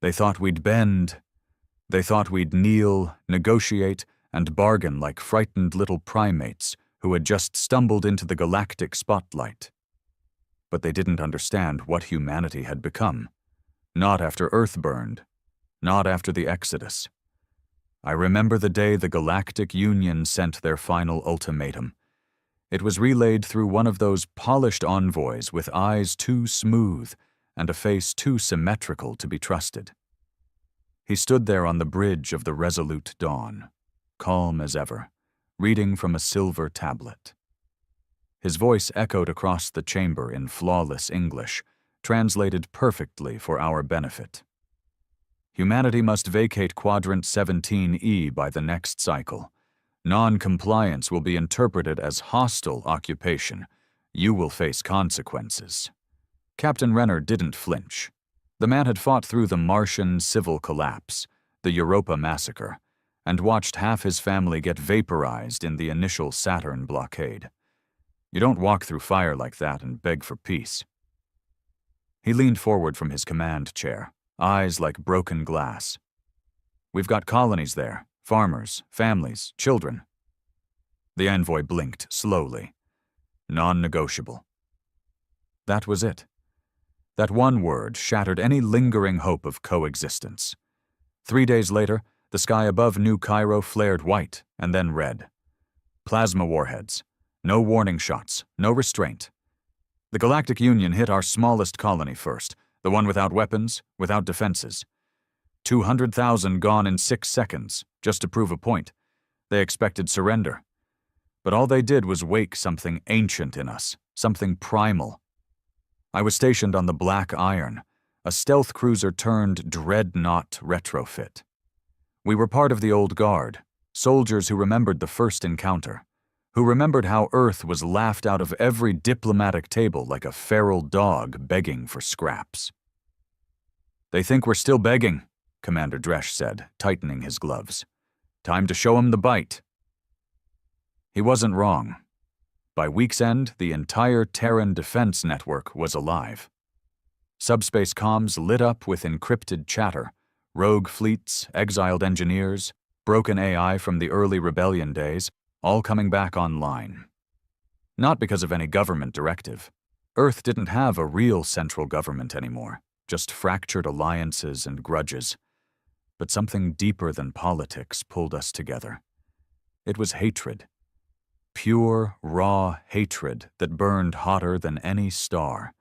They thought we'd bend. They thought we'd kneel, negotiate, and bargain like frightened little primates who had just stumbled into the galactic spotlight. But they didn't understand what humanity had become. Not after Earth burned. Not after the Exodus. I remember the day the Galactic Union sent their final ultimatum. It was relayed through one of those polished envoys with eyes too smooth and a face too symmetrical to be trusted. He stood there on the bridge of the resolute dawn, calm as ever, reading from a silver tablet. His voice echoed across the chamber in flawless English, translated perfectly for our benefit. Humanity must vacate Quadrant 17E by the next cycle. Non-compliance will be interpreted as hostile occupation. You will face consequences. Captain Renner didn't flinch. The man had fought through the Martian civil collapse, the Europa massacre, and watched half his family get vaporized in the initial Saturn blockade. You don't walk through fire like that and beg for peace. He leaned forward from his command chair, eyes like broken glass. We've got colonies there, farmers, families, children. The envoy blinked slowly. Non-negotiable. That was it. That one word shattered any lingering hope of coexistence. 3 days later, the sky above New Cairo flared white and then red. Plasma warheads. No warning shots, no restraint. The Galactic Union hit our smallest colony first, the one without weapons, without defenses. 200,000 gone in 6 seconds, just to prove a point. They expected surrender. But all they did was wake something ancient in us, something primal. I was stationed on the Black Iron, a stealth cruiser turned dreadnought retrofit. We were part of the old guard, soldiers who remembered the first encounter, who remembered how Earth was laughed out of every diplomatic table like a feral dog begging for scraps. They think we're still begging, Commander Dresch said, tightening his gloves. Time to show 'em the bite. He wasn't wrong. By week's end, the entire Terran defense network was alive. Subspace comms lit up with encrypted chatter, rogue fleets, exiled engineers, broken AI from the early rebellion days, all coming back online. Not because of any government directive. Earth didn't have a real central government anymore, just fractured alliances and grudges. But something deeper than politics pulled us together. It was hatred. Pure, raw hatred that burned hotter than any star.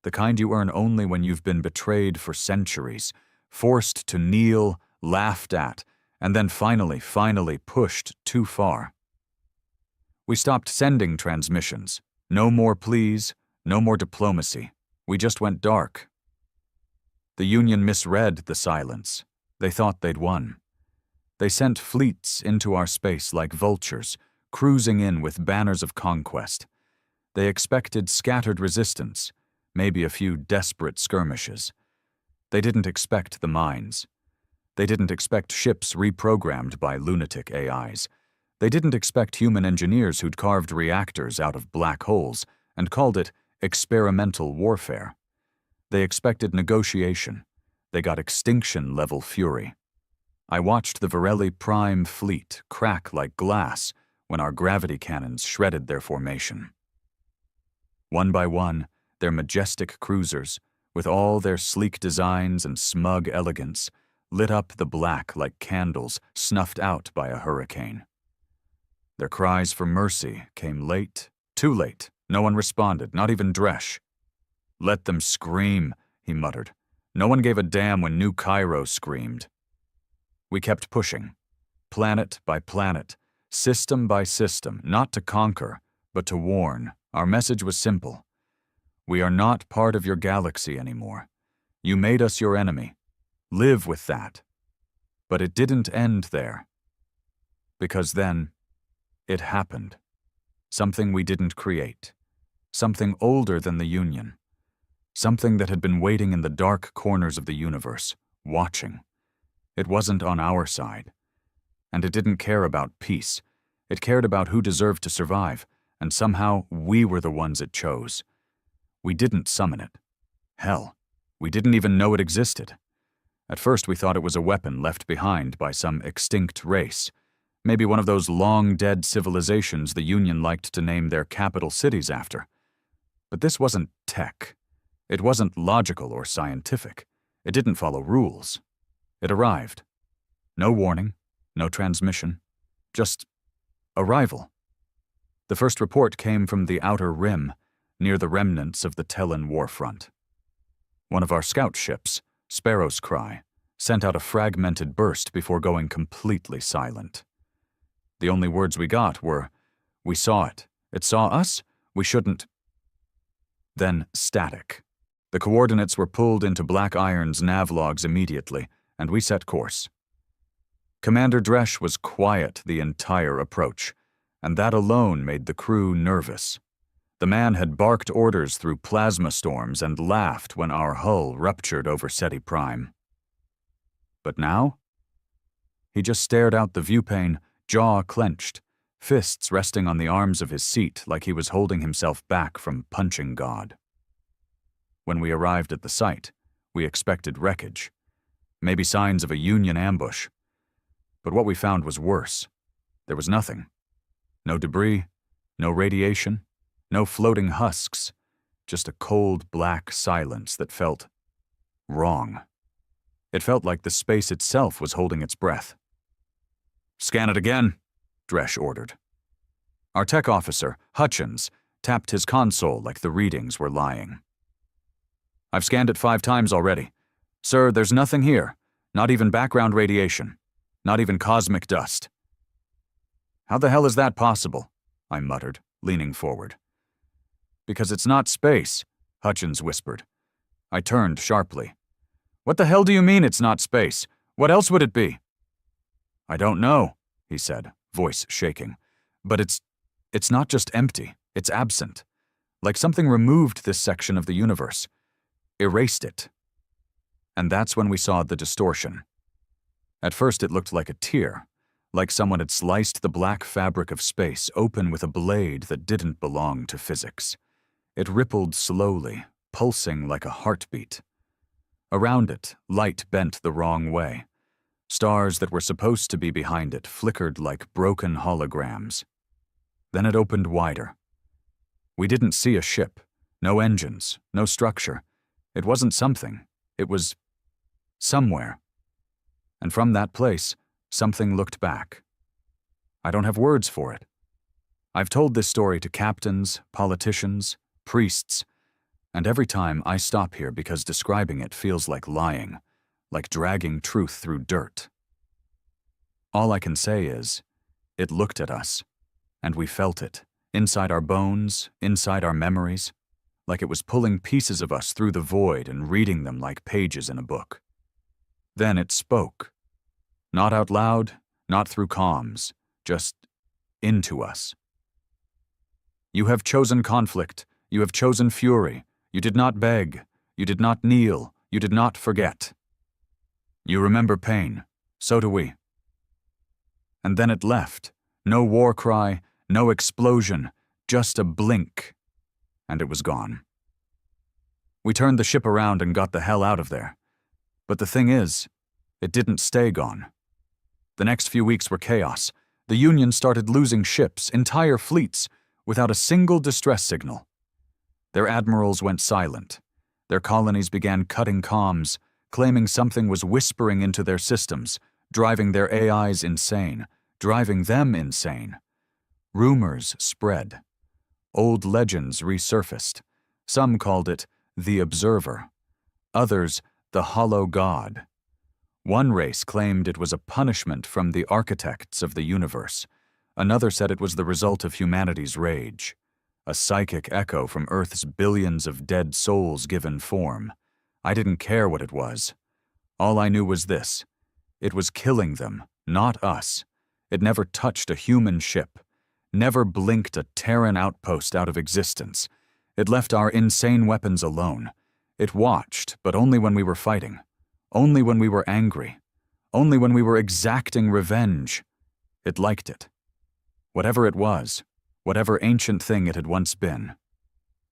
The kind you earn only when you've been betrayed for centuries, forced to kneel, laughed at, and then finally pushed too far. We stopped sending transmissions. No more pleas, no more diplomacy. We just went dark. The Union misread the silence. They thought they'd won. They sent fleets into our space like vultures, cruising in with banners of conquest. They expected scattered resistance, maybe a few desperate skirmishes. They didn't expect the mines. They didn't expect ships reprogrammed by lunatic AIs. They didn't expect human engineers who'd carved reactors out of black holes and called it experimental warfare. They expected negotiation. They got extinction-level fury. I watched the Varelli Prime fleet crack like glass when our gravity cannons shredded their formation. One by one, their majestic cruisers, with all their sleek designs and smug elegance, lit up the black like candles snuffed out by a hurricane. Their cries for mercy came late, too late. No one responded, not even Dresch. Let them scream, he muttered. No one gave a damn when New Cairo screamed. We kept pushing, planet by planet, system by system, not to conquer, but to warn. Our message was simple. We are not part of your galaxy anymore. You made us your enemy. Live with that. But it didn't end there. Because then, it happened. Something we didn't create. Something older than the Union. Something that had been waiting in the dark corners of the universe, watching. It wasn't on our side. And it didn't care about peace. It cared about who deserved to survive, and somehow we were the ones it chose. We didn't summon it. Hell, we didn't even know it existed. At first we thought it was a weapon left behind by some extinct race, maybe one of those long-dead civilizations the Union liked to name their capital cities after. But this wasn't tech. It wasn't logical or scientific. It didn't follow rules. It arrived. No warning, no transmission, just arrival. The first report came from the outer rim, near the remnants of the Terran warfront. One of our scout ships, Sparrow's Cry, sent out a fragmented burst before going completely silent. The only words we got were, "We saw it. It saw us. We shouldn't." Then static. The coordinates were pulled into Black Iron's nav logs immediately, and we set course. Commander Dresch was quiet the entire approach, and that alone made the crew nervous. The man had barked orders through plasma storms and laughed when our hull ruptured over Ceti Prime. But now? He just stared out the viewpane, jaw clenched, fists resting on the arms of his seat like he was holding himself back from punching God. When we arrived at the site, we expected wreckage, maybe signs of a Union ambush. But what we found was worse. There was nothing. No debris, no radiation, no floating husks, just a cold black silence that felt wrong. It felt like the space itself was holding its breath. "Scan it again," Dresch ordered. Our tech officer, Hutchins, tapped his console like the readings were lying. "I've scanned it 5 times already. Sir, there's nothing here, not even background radiation, not even cosmic dust." "How the hell is that possible?" I muttered, leaning forward. "Because it's not space," Hutchins whispered. I turned sharply. "What the hell do you mean it's not space? What else would it be?" "I don't know," he said, voice shaking. "But it's not just empty, it's absent. Like something removed this section of the universe. Erased it." And that's when we saw the distortion. At first it looked like a tear, like someone had sliced the black fabric of space open with a blade that didn't belong to physics. It rippled slowly, pulsing like a heartbeat. Around it, light bent the wrong way. Stars that were supposed to be behind it flickered like broken holograms. Then it opened wider. We didn't see a ship, no engines, no structure. It wasn't something. It was somewhere. And from that place, something looked back. I don't have words for it. I've told this story to captains, politicians, priests, and every time I stop here because describing it feels like lying, like dragging truth through dirt. All I can say is, it looked at us, and we felt it, inside our bones, inside our memories, like it was pulling pieces of us through the void and reading them like pages in a book. Then it spoke. Not out loud, not through comms, just into us. "You have chosen conflict, you have chosen fury, you did not beg, you did not kneel, you did not forget. You remember pain, so do we." And then it left, no war cry, no explosion, just a blink, and it was gone. We turned the ship around and got the hell out of there. But the thing is, it didn't stay gone. The next few weeks were chaos. The Union started losing ships, entire fleets, without a single distress signal. Their admirals went silent. Their colonies began cutting comms, claiming something was whispering into their systems, driving their AIs insane, driving them insane. Rumors spread. Old legends resurfaced. Some called it the Observer. Others, the Hollow God. One race claimed it was a punishment from the architects of the universe. Another said it was the result of humanity's rage, a psychic echo from Earth's billions of dead souls given form. I didn't care what it was. All I knew was this. It was killing them, not us. It never touched a human ship, never blinked a Terran outpost out of existence. It left our insane weapons alone. It watched, but only when we were fighting. Only when we were angry. Only when we were exacting revenge. It liked it. Whatever it was, whatever ancient thing it had once been,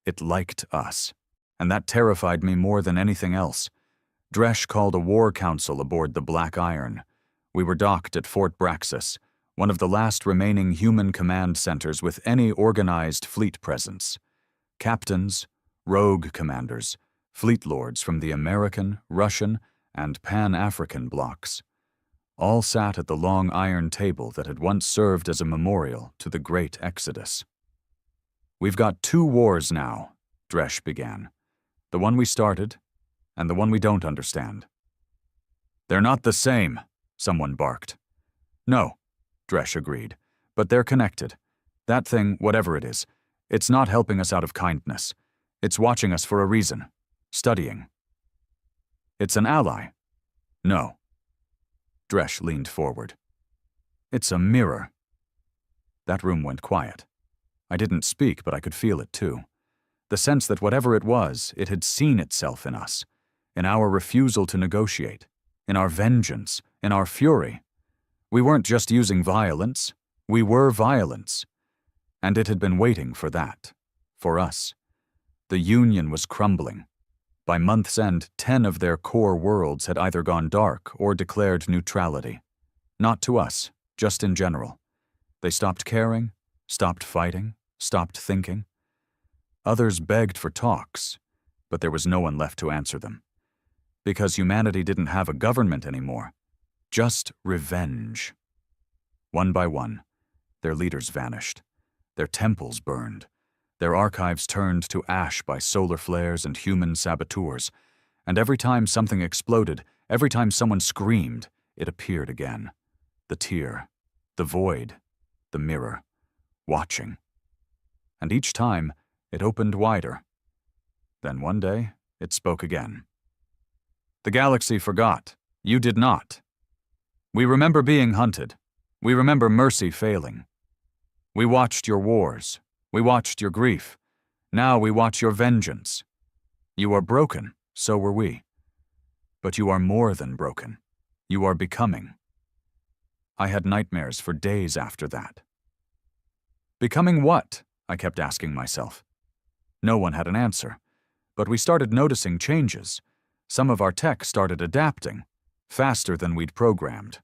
it liked us. And that terrified me more than anything else. Dresch called a war council aboard the Black Iron. We were docked at Fort Braxis, one of the last remaining human command centers with any organized fleet presence. Captains, rogue commanders, fleet lords from the American, Russian, and Pan-African blocks all sat at the long iron table that had once served as a memorial to the Great Exodus. "We've got 2 wars now," Dresch began. "The one we started, and the one we don't understand." "They're not the same," someone barked. "No," Dresch agreed, "but they're connected. That thing, whatever it is, it's not helping us out of kindness. It's watching us for a reason, studying." "It's an ally." "No." Dresch leaned forward. "It's a mirror." That room went quiet. I didn't speak, but I could feel it too. The sense that whatever it was, it had seen itself in us, in our refusal to negotiate, in our vengeance, in our fury. We weren't just using violence, we were violence. And it had been waiting for that, for us. The Union was crumbling. By month's end, 10 of their core worlds had either gone dark or declared neutrality. Not to us, just in general. They stopped caring, stopped fighting, stopped thinking. Others begged for talks, but there was no one left to answer them. Because humanity didn't have a government anymore. Just revenge. One by one, their leaders vanished. Their temples burned. Their archives turned to ash by solar flares and human saboteurs. And every time something exploded, every time someone screamed, it appeared again. The tear, the void, the mirror, watching. And each time, it opened wider. Then one day, it spoke again. "The galaxy forgot. You did not. We remember being hunted. We remember mercy failing. We watched your wars. We watched your grief. Now we watch your vengeance. You are broken, so were we. But you are more than broken. You are becoming." I had nightmares for days after that. Becoming what? I kept asking myself. No one had an answer, but we started noticing changes. Some of our tech started adapting, faster than we'd programmed.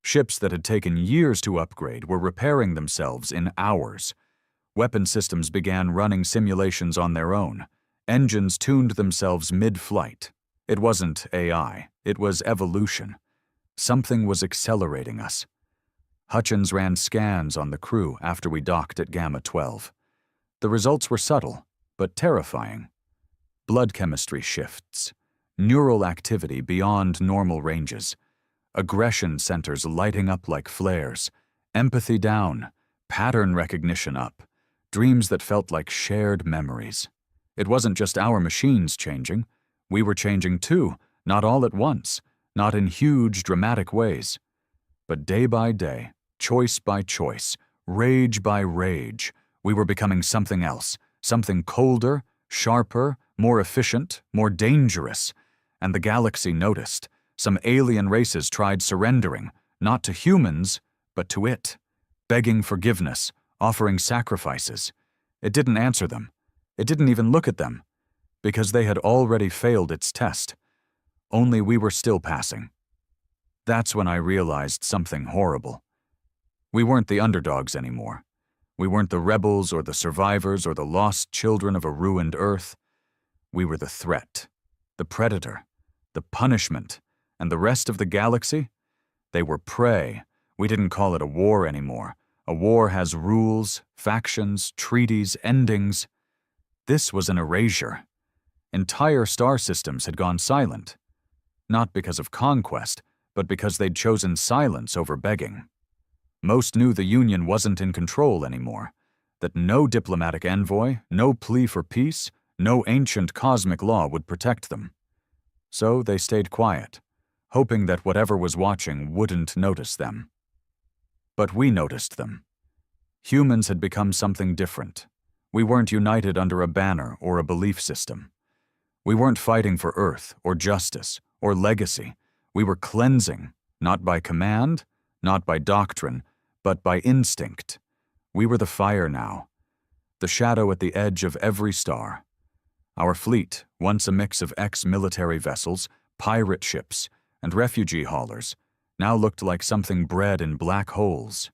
Ships that had taken years to upgrade were repairing themselves in hours. Weapon systems began running simulations on their own. Engines tuned themselves mid-flight. It wasn't AI, it was evolution. Something was accelerating us. Hutchins ran scans on the crew after we docked at Gamma 12. The results were subtle, but terrifying. Blood chemistry shifts, neural activity beyond normal ranges, aggression centers lighting up like flares, empathy down, pattern recognition up, dreams that felt like shared memories. It wasn't just our machines changing. We were changing too, not all at once, not in huge, dramatic ways. But day by day, choice by choice, rage by rage, we were becoming something else, something colder, sharper, more efficient, more dangerous. And the galaxy noticed. Some alien races tried surrendering, not to humans, but to it, begging forgiveness, offering sacrifices. It didn't answer them. It didn't even look at them, because they had already failed its test. Only we were still passing. That's when I realized something horrible. We weren't the underdogs anymore. We weren't the rebels or the survivors or the lost children of a ruined Earth. We were the threat, the predator, the punishment, and the rest of the galaxy? They were prey. We didn't call it a war anymore. A war has rules, factions, treaties, endings. This was an erasure. Entire star systems had gone silent. Not because of conquest, but because they'd chosen silence over begging. Most knew the Union wasn't in control anymore, that no diplomatic envoy, no plea for peace, no ancient cosmic law would protect them. So they stayed quiet, hoping that whatever was watching wouldn't notice them. But we noticed them. Humans had become something different. We weren't united under a banner or a belief system. We weren't fighting for Earth or justice or legacy. We were cleansing, not by command, not by doctrine, but by instinct. We were the fire now, the shadow at the edge of every star. Our fleet, once a mix of ex-military vessels, pirate ships, and refugee haulers, now looked like something bred in black holes.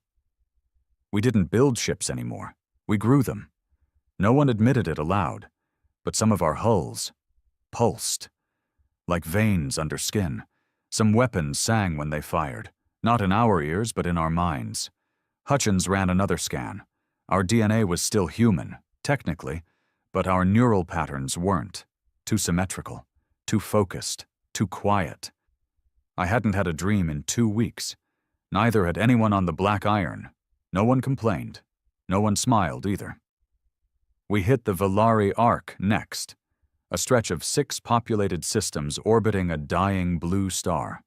We didn't build ships anymore. We grew them. No one admitted it aloud, but some of our hulls pulsed. Like veins under skin, some weapons sang when they fired, not in our ears but in our minds. Hutchins ran another scan. Our DNA was still human, technically, but our neural patterns weren't. Too symmetrical, too focused, too quiet. I hadn't had a dream in 2 weeks. Neither had anyone on the Black Iron. No one complained. No one smiled either. We hit the Valari Arc next, a stretch of 6 populated systems orbiting a dying blue star.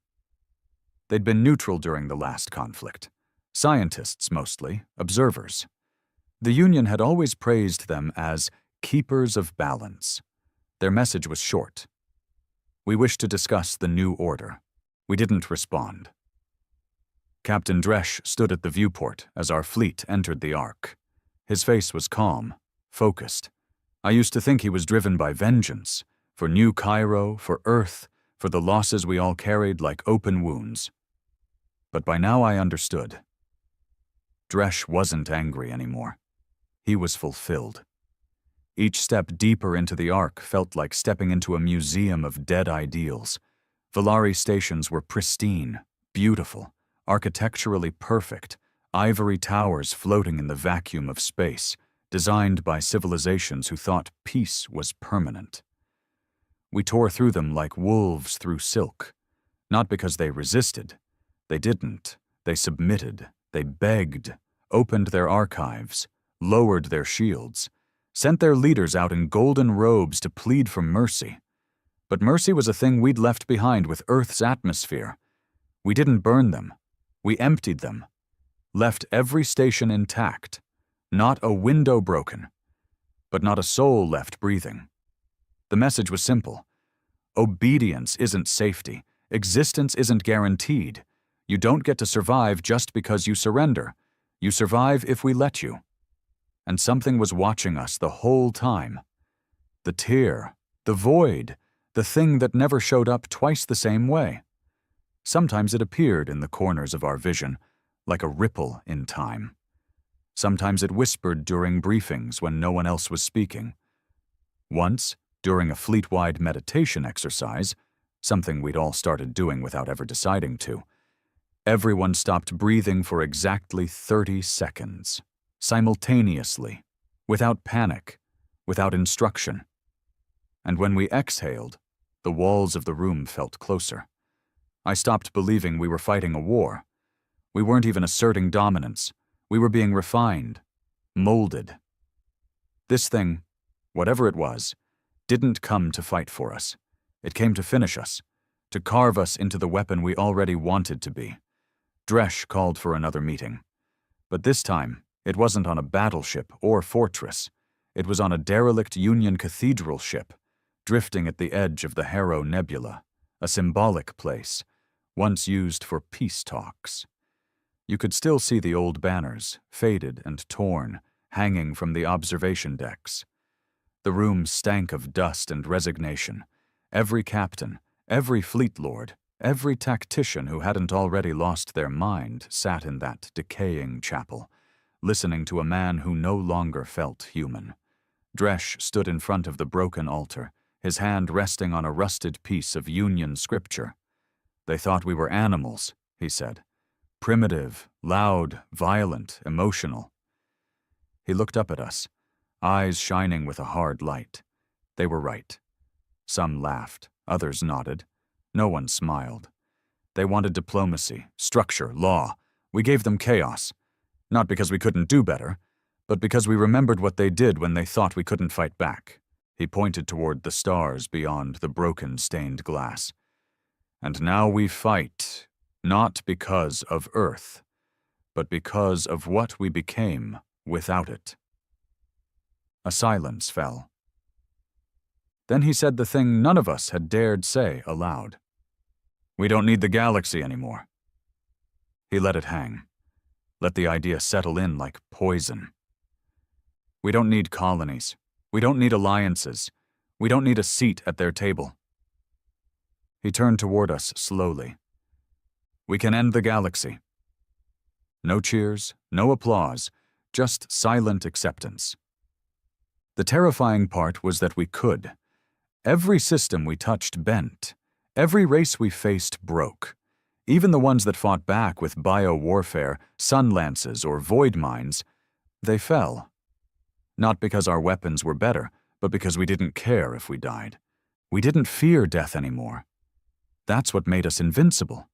They'd been neutral during the last conflict. Scientists mostly, observers. The Union had always praised them as keepers of balance. Their message was short. We wished to discuss the new order. We didn't respond. Captain Dresch stood at the viewport as our fleet entered the Ark. His face was calm, focused. I used to think he was driven by vengeance, for New Cairo, for Earth, for the losses we all carried like open wounds. But by now I understood. Dresch wasn't angry anymore. He was fulfilled. Each step deeper into the Ark felt like stepping into a museum of dead ideals. Valari stations were pristine, beautiful, architecturally perfect, ivory towers floating in the vacuum of space, designed by civilizations who thought peace was permanent. We tore through them like wolves through silk, not because they resisted. They didn't. They submitted. They begged, opened their archives, lowered their shields, sent their leaders out in golden robes to plead for mercy. But mercy was a thing we'd left behind with Earth's atmosphere. We didn't burn them. We emptied them. Left every station intact. Not a window broken. But not a soul left breathing. The message was simple. Obedience isn't safety. Existence isn't guaranteed. You don't get to survive just because you surrender. You survive if we let you. And something was watching us the whole time. The tear, the void, the thing that never showed up twice the same way. Sometimes it appeared in the corners of our vision, like a ripple in time. Sometimes it whispered during briefings when no one else was speaking. Once, during a fleet-wide meditation exercise, something we'd all started doing without ever deciding to, everyone stopped breathing for exactly 30 seconds. Simultaneously, without panic, without instruction. And when we exhaled, the walls of the room felt closer. I stopped believing we were fighting a war. We weren't even asserting dominance. We were being refined, molded. This thing, whatever it was, didn't come to fight for us. It came to finish us, to carve us into the weapon we already wanted to be. Dresch called for another meeting. But this time, it wasn't on a battleship or fortress. It was on a derelict Union cathedral ship, drifting at the edge of the Harrow Nebula, a symbolic place, once used for peace talks. You could still see the old banners, faded and torn, hanging from the observation decks. The room stank of dust and resignation. Every captain, every fleet lord, every tactician who hadn't already lost their mind sat in that decaying chapel, listening to a man who no longer felt human. Dresch stood in front of the broken altar, his hand resting on a rusted piece of Union scripture. They thought we were animals, he said. Primitive, loud, violent, emotional. He looked up at us, eyes shining with a hard light. They were right. Some laughed, others nodded. No one smiled. They wanted diplomacy, structure, law. We gave them chaos. Not because we couldn't do better, but because we remembered what they did when they thought we couldn't fight back. He pointed toward the stars beyond the broken stained glass. And now we fight, not because of Earth, but because of what we became without it. A silence fell. Then he said the thing none of us had dared say aloud. We don't need the galaxy anymore. He let it hang. Let the idea settle in like poison. We don't need colonies. We don't need alliances. We don't need a seat at their table. He turned toward us slowly. "We can end the galaxy." No cheers, no applause, just silent acceptance. The terrifying part was that we could. Every system we touched bent. Every race we faced broke. Even the ones that fought back with bio-warfare, sun lances, or void mines, they fell. Not because our weapons were better, but because we didn't care if we died. We didn't fear death anymore. That's what made us invincible.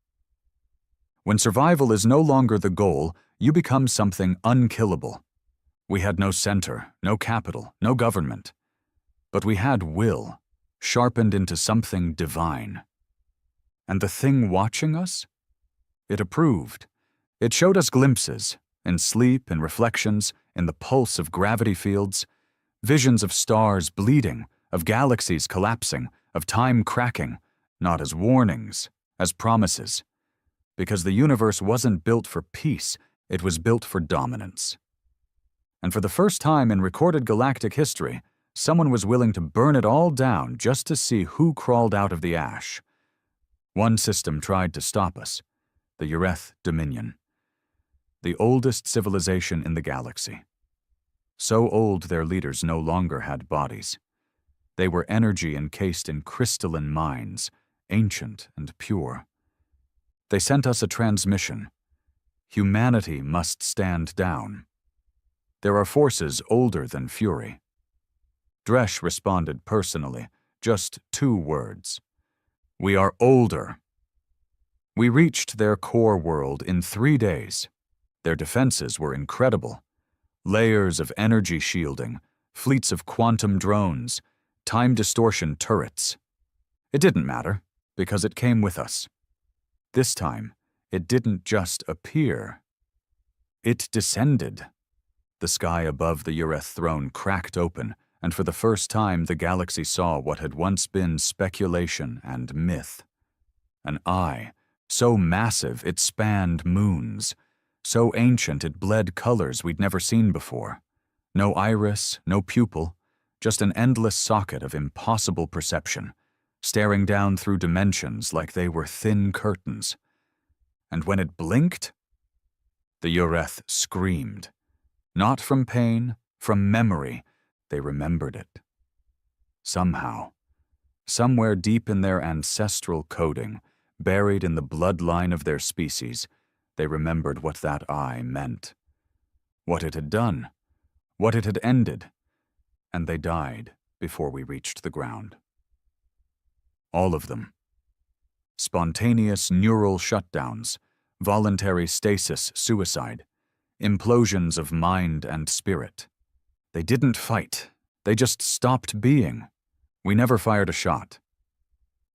When survival is no longer the goal, you become something unkillable. We had no center, no capital, no government. But we had will, sharpened into something divine. And the thing watching us? It approved. It showed us glimpses, in sleep, in reflections, in the pulse of gravity fields, visions of stars bleeding, of galaxies collapsing, of time cracking, not as warnings, as promises. Because the universe wasn't built for peace, it was built for dominance. And for the first time in recorded galactic history, someone was willing to burn it all down just to see who crawled out of the ash. One system tried to stop us, the Ureth Dominion, the oldest civilization in the galaxy. So old their leaders no longer had bodies. They were energy encased in crystalline minds, ancient and pure. They sent us a transmission. Humanity must stand down. There are forces older than fury. Dresch responded personally, just 2 words. "We are older." We reached their core world in 3 days. Their defenses were incredible. Layers of energy shielding, fleets of quantum drones, time distortion turrets. It didn't matter, because it came with us. This time, it didn't just appear. It descended. The sky above the Ureth throne cracked open, and for the first time the galaxy saw what had once been speculation and myth. An eye, so massive it spanned moons, so ancient it bled colors we'd never seen before. No iris, no pupil, just an endless socket of impossible perception, staring down through dimensions like they were thin curtains. And when it blinked, the Ureth screamed. Not from pain, from memory. They remembered it. Somehow, somewhere deep in their ancestral coding, buried in the bloodline of their species, they remembered what that eye meant. What it had done, what it had ended, and they died before we reached the ground. All of them. Spontaneous neural shutdowns, voluntary stasis suicide, implosions of mind and spirit. They didn't fight. They just stopped being. We never fired a shot.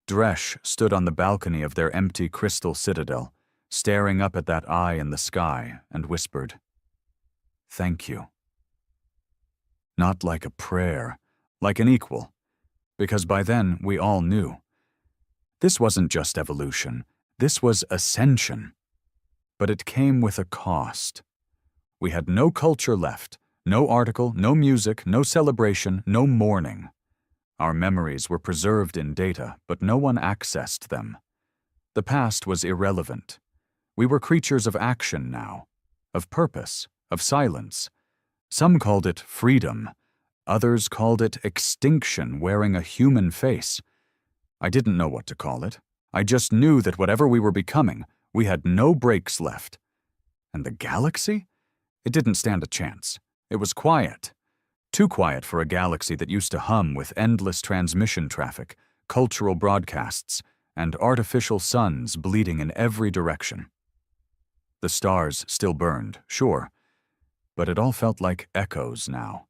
Dresch stood on the balcony of their empty crystal citadel, staring up at that eye in the sky, and whispered, "Thank you." Not like a prayer, like an equal, because by then we all knew. This wasn't just evolution, this was ascension. But it came with a cost. We had no culture left, no article, no music, no celebration, no mourning. Our memories were preserved in data, but no one accessed them. The past was irrelevant. We were creatures of action now, of purpose, of silence. Some called it freedom. Others called it extinction wearing a human face. I didn't know what to call it. I just knew that whatever we were becoming, we had no brakes left. And the galaxy? It didn't stand a chance. It was quiet. Too quiet for a galaxy that used to hum with endless transmission traffic, cultural broadcasts, and artificial suns bleeding in every direction. The stars still burned, sure, but it all felt like echoes now.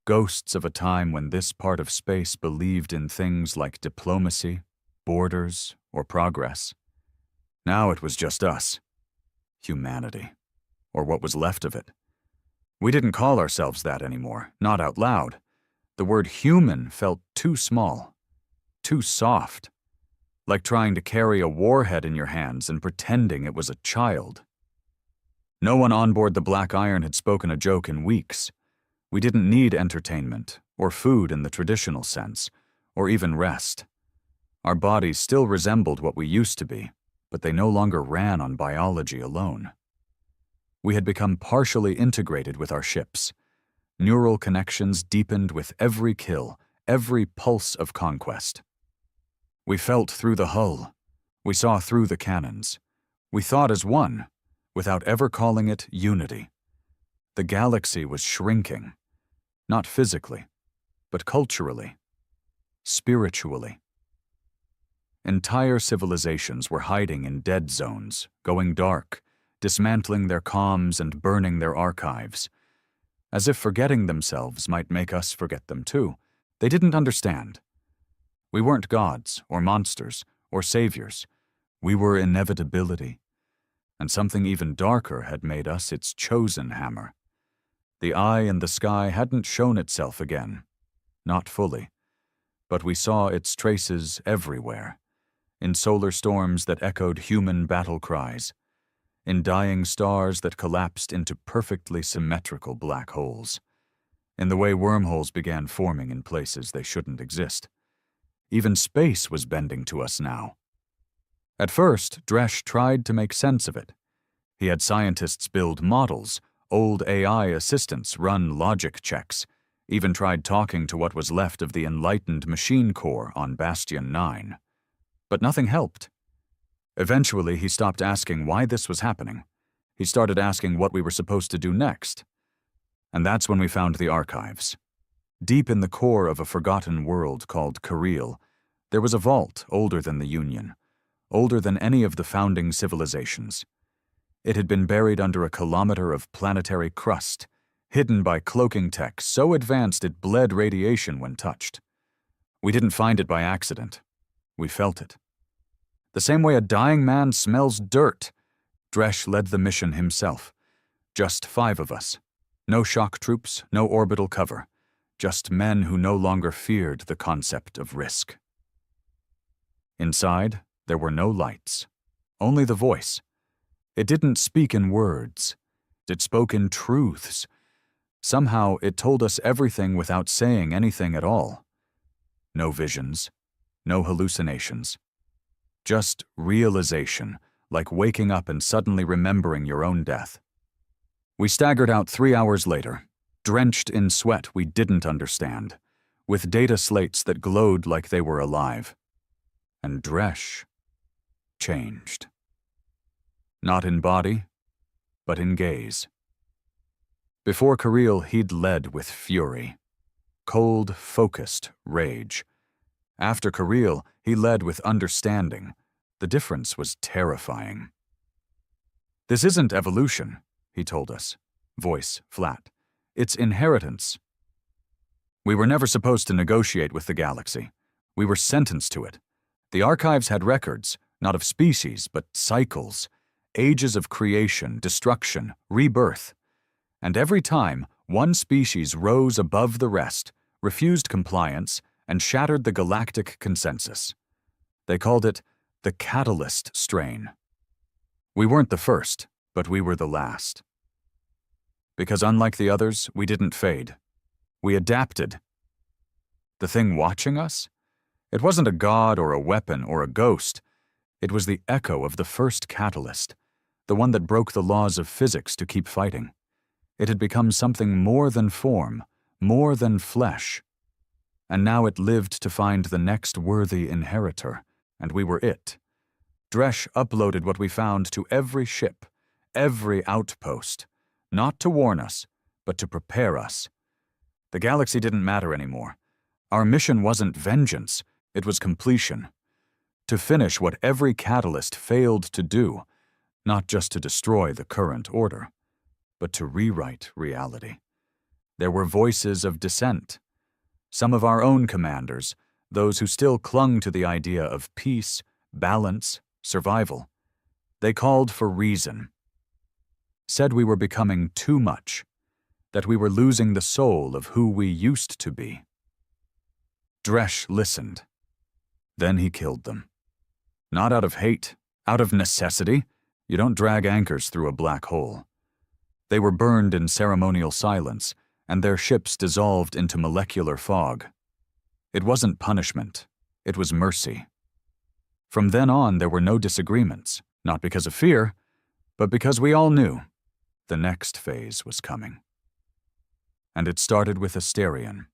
Ghosts of a time when this part of space believed in things like diplomacy, borders, or progress. Now it was just us. Humanity. Or what was left of it. We didn't call ourselves that anymore, not out loud. The word human felt too small, too soft, like trying to carry a warhead in your hands and pretending it was a child. No one on board the Black Iron had spoken a joke in weeks. We didn't need entertainment, or food in the traditional sense, or even rest. Our bodies still resembled what we used to be, but they no longer ran on biology alone. We had become partially integrated with our ships. Neural connections deepened with every kill, every pulse of conquest. We felt through the hull. We saw through the cannons. We thought as one, without ever calling it unity. The galaxy was shrinking, not physically, but culturally, spiritually. Entire civilizations were hiding in dead zones, going dark, dismantling their comms and burning their archives. As if forgetting themselves might make us forget them too. They didn't understand. We weren't gods, or monsters, or saviors. We were inevitability. And something even darker had made us its chosen hammer. The eye in the sky hadn't shown itself again. Not fully. But we saw its traces everywhere. In solar storms that echoed human battle cries. In dying stars that collapsed into perfectly symmetrical black holes. In the way wormholes began forming in places they shouldn't exist. Even space was bending to us now. At first, Dresch tried to make sense of it. He had scientists build models, old AI assistants run logic checks, even tried talking to what was left of the enlightened machine core on Bastion 9. But nothing helped. Eventually, he stopped asking why this was happening. He started asking what we were supposed to do next. And that's when we found the archives. Deep in the core of a forgotten world called Kirill, there was a vault older than the Union, older than any of the founding civilizations. It had been buried under a kilometer of planetary crust, hidden by cloaking tech so advanced it bled radiation when touched. We didn't find it by accident. We felt it. The same way a dying man smells dirt. Dresch led the mission himself. Just 5 of us. No shock troops, no orbital cover. Just men who no longer feared the concept of risk. Inside, there were no lights. Only the voice. It didn't speak in words. It spoke in truths. Somehow, it told us everything without saying anything at all. No visions. No hallucinations. Just realization, like waking up and suddenly remembering your own death. We staggered out 3 hours later, drenched in sweat we didn't understand, with data slates that glowed like they were alive. And Dresch changed. Not in body, but in gaze. Before Kirill, he'd led with fury. Cold, focused rage. After Kirill, he led with understanding. The difference was terrifying. This isn't evolution, he told us, voice flat. It's inheritance. We were never supposed to negotiate with the galaxy. We were sentenced to it. The archives had records, not of species, but cycles, ages of creation, destruction, rebirth. And every time, one species rose above the rest, refused compliance, and shattered the galactic consensus. They called it the catalyst strain. We weren't the first, but we were the last. Because unlike the others, we didn't fade. We adapted. The thing watching us? It wasn't a god or a weapon or a ghost. It was the echo of the first catalyst, the one that broke the laws of physics to keep fighting. It had become something more than form, more than flesh. And now it lived to find the next worthy inheritor, and we were it. Dresch uploaded what we found to every ship, every outpost, not to warn us, but to prepare us. The galaxy didn't matter anymore. Our mission wasn't vengeance, it was completion. To finish what every catalyst failed to do, not just to destroy the current order, but to rewrite reality. There were voices of dissent. Some of our own commanders, those who still clung to the idea of peace, balance, survival. They called for reason. Said we were becoming too much, that we were losing the soul of who we used to be. Dresch listened. Then he killed them. Not out of hate, out of necessity. You don't drag anchors through a black hole. They were burned in ceremonial silence, and their ships dissolved into molecular fog. It wasn't punishment, it was mercy. From then on, there were no disagreements, not because of fear, but because we all knew the next phase was coming. And it started with Asterion.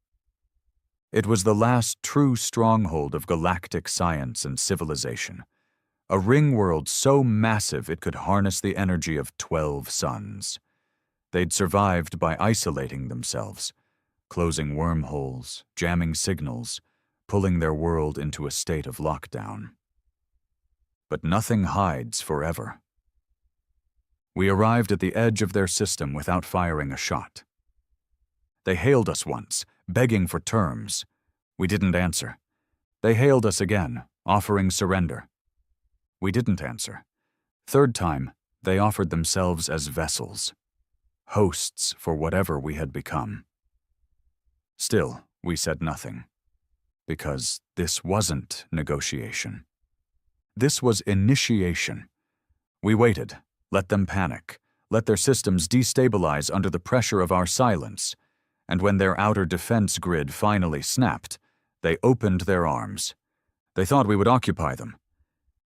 It was the last true stronghold of galactic science and civilization, a ring world so massive it could harness the energy of 12 suns. They'd survived by isolating themselves, closing wormholes, jamming signals, pulling their world into a state of lockdown. But nothing hides forever. We arrived at the edge of their system without firing a shot. They hailed us once, begging for terms. We didn't answer. They hailed us again, offering surrender. We didn't answer. Third time, they offered themselves as vessels, hosts for whatever we had become. Still, we said nothing, because this wasn't negotiation. This was initiation. We waited, let them panic, let their systems destabilize under the pressure of our silence, and when their outer defense grid finally snapped, they opened their arms. They thought we would occupy them.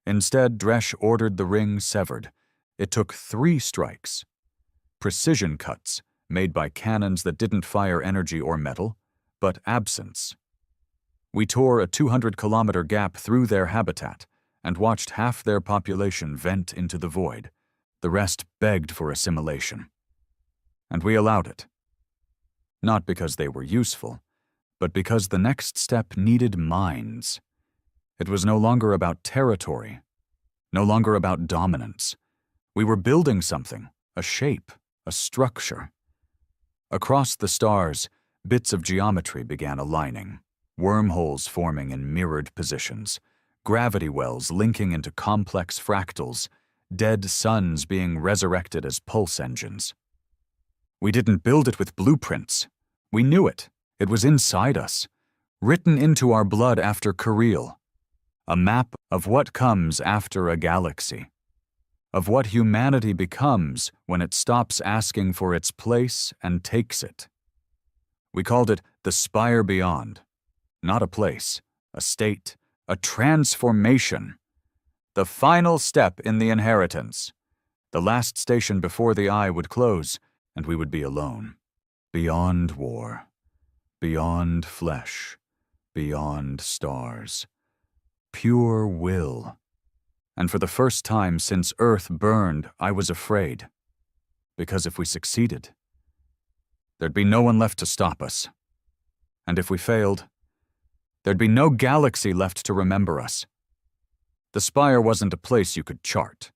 Instead, Dresh ordered the ring severed. It took 3 strikes. Precision cuts, made by cannons that didn't fire energy or metal, but absence. We tore a 200-kilometer gap through their habitat and watched half their population vent into the void. The rest begged for assimilation. And we allowed it. Not because they were useful, but because the next step needed minds. It was no longer about territory, no longer about dominance. We were building something, a shape, a structure. Across the stars, bits of geometry began aligning, wormholes forming in mirrored positions, gravity wells linking into complex fractals, dead suns being resurrected as pulse engines. We didn't build it with blueprints. We knew it. It was inside us, written into our blood after Kirill. A map of what comes after a galaxy, of what humanity becomes when it stops asking for its place and takes it. We called it the Spire Beyond, not a place, a state, a transformation. The final step in the inheritance, the last station before the eye would close and we would be alone. Beyond war, beyond flesh, beyond stars. Pure will. And for the first time since Earth burned, I was afraid. Because if we succeeded, there'd be no one left to stop us. And if we failed, there'd be no galaxy left to remember us. The Spire wasn't a place you could chart.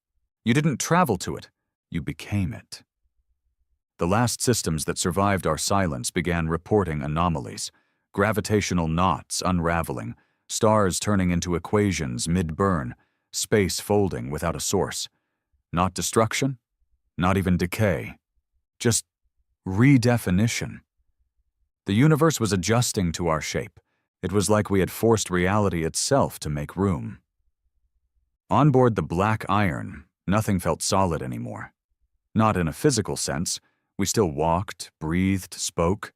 You didn't travel to it, you became it. The last systems that survived our silence began reporting anomalies, gravitational knots unraveling, stars turning into equations mid-burn, space folding without a source. Not destruction, not even decay, just redefinition. The universe was adjusting to our shape. It was like we had forced reality itself to make room. On board the Black Iron, nothing felt solid anymore. Not in a physical sense. We still walked, breathed, spoke,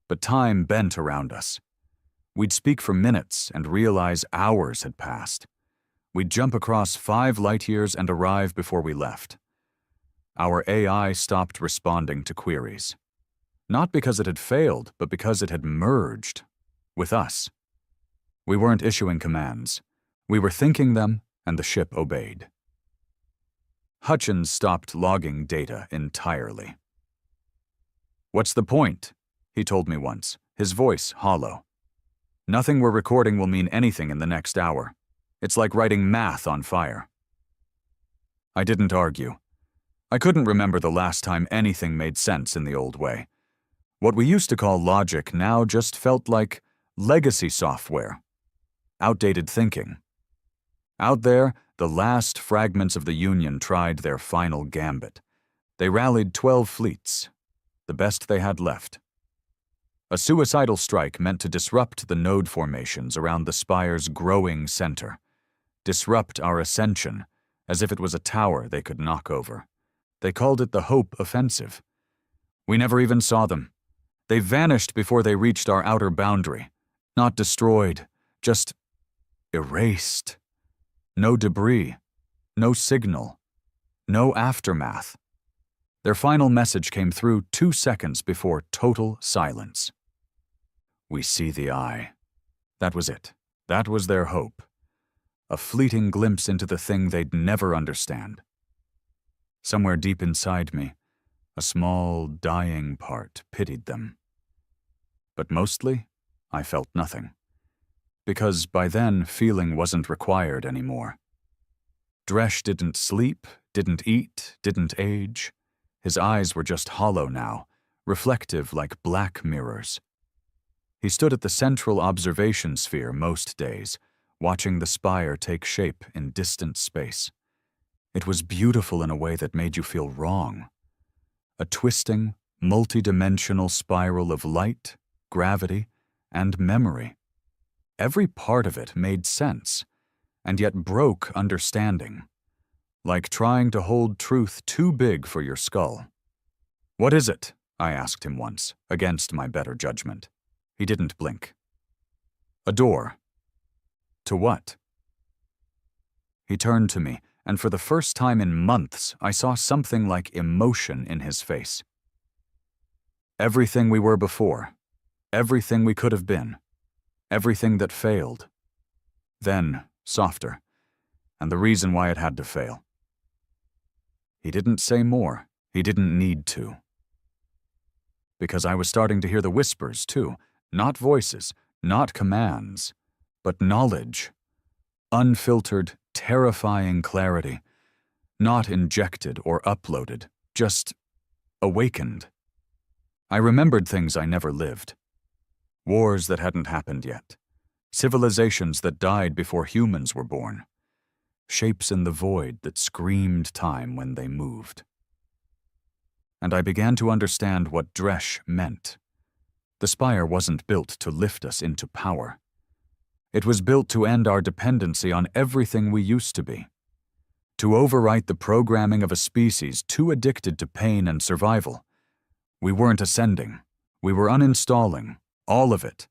but time bent around us. We'd speak for minutes and realize hours had passed. We'd jump across 5 light years and arrive before we left. Our AI stopped responding to queries. Not because it had failed, but because it had merged with us. We weren't issuing commands. We were thinking them, and the ship obeyed. Hutchins stopped logging data entirely. "What's the point?" he told me once, his voice hollow. "Nothing we're recording will mean anything in the next hour. It's like writing math on fire." I didn't argue. I couldn't remember the last time anything made sense in the old way. What we used to call logic now just felt like legacy software, outdated thinking. Out there, the last fragments of the Union tried their final gambit. They rallied 12 fleets, the best they had left. A suicidal strike meant to disrupt the node formations around the Spire's growing center, disrupt our ascension, as if it was a tower they could knock over. They called it the Hope Offensive. We never even saw them. They vanished before they reached our outer boundary, not destroyed, just erased. No debris, no signal, no aftermath. Their final message came through 2 seconds before total silence. We see the eye. That was it. That was their hope. A fleeting glimpse into the thing they'd never understand. Somewhere deep inside me, a small, dying part pitied them. But mostly, I felt nothing. Because by then, feeling wasn't required anymore. Dresh didn't sleep, didn't eat, didn't age. His eyes were just hollow now, reflective like black mirrors. He stood at the central observation sphere most days, watching the spire take shape in distant space. It was beautiful in a way that made you feel wrong. A twisting, multi-dimensional spiral of light, gravity, and memory. Every part of it made sense, and yet broke understanding. Like trying to hold truth too big for your skull. "What is it?" I asked him once, against my better judgment. He didn't blink. "A door." "To what?" He turned to me, and for the first time in months, I saw something like emotion in his face. "Everything we were before. Everything we could have been. Everything that failed." Then, softer, and the reason why it had to fail. He didn't say more. He didn't need to. Because I was starting to hear the whispers, too. Not voices, not commands, but knowledge. Unfiltered, terrifying clarity. Not injected or uploaded, just awakened. I remembered things I never lived. Wars that hadn't happened yet. Civilizations that died before humans were born. Shapes in the void that screamed time when they moved. And I began to understand what Dresh meant. The spire wasn't built to lift us into power. It was built to end our dependency on everything we used to be. To overwrite the programming of a species too addicted to pain and survival. We weren't ascending. We were uninstalling. All of it.